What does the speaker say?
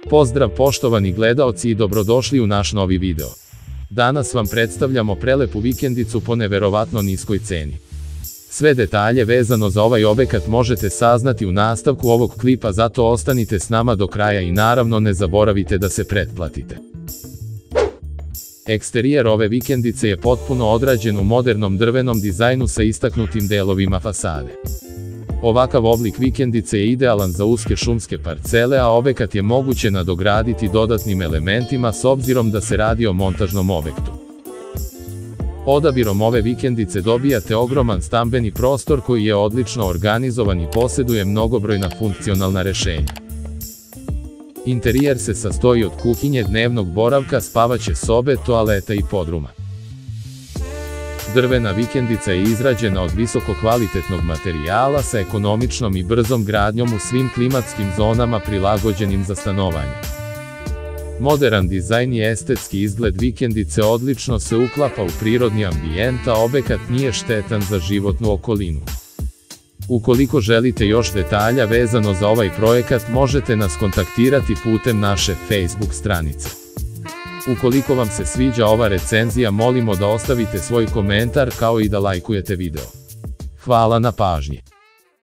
Pozdrav poštovani gledaoci i dobrodošli u naš novi video. Danas vam predstavljamo prelepu vikendicu po neverovatno niskoj ceni. Sve detalje vezano za ovaj objekat možete saznati u nastavku ovog klipa, zato ostanite s nama do kraja i naravno ne zaboravite da se pretplatite. Eksterijer ove vikendice je potpuno odrađen u modernom drvenom dizajnu sa istaknutim delovima fasade. Ovakav oblik vikendice je idealan za uske šumske parcele, a objekat je moguće nadograditi dodatnim elementima s obzirom da se radi o montažnom objektu. Odabirom ove vikendice dobijate ogroman stambeni prostor koji je odlično organizovan i posjeduje mnogobrojna funkcionalna rješenja. Interijer se sastoji od kuhinje, dnevnog boravka, spavaće sobe, toaleta i podruma. Drvena vikendica je izrađena od visoko kvalitetnog materijala sa ekonomičnom i brzom gradnjom u svim klimatskim zonama prilagođenim za stanovanje. Moderan dizajn i estetski izgled vikendice odlično se uklapa u prirodni ambijent, a objekat nije štetan za životnu okolinu. Ukoliko želite još detalja vezano za ovaj projekat, možete nas kontaktirati putem naše Facebook stranice. Ukoliko vam se sviđa ova recenzija, molimo da ostavite svoj komentar kao i da lajkujete video. Hvala na pažnji.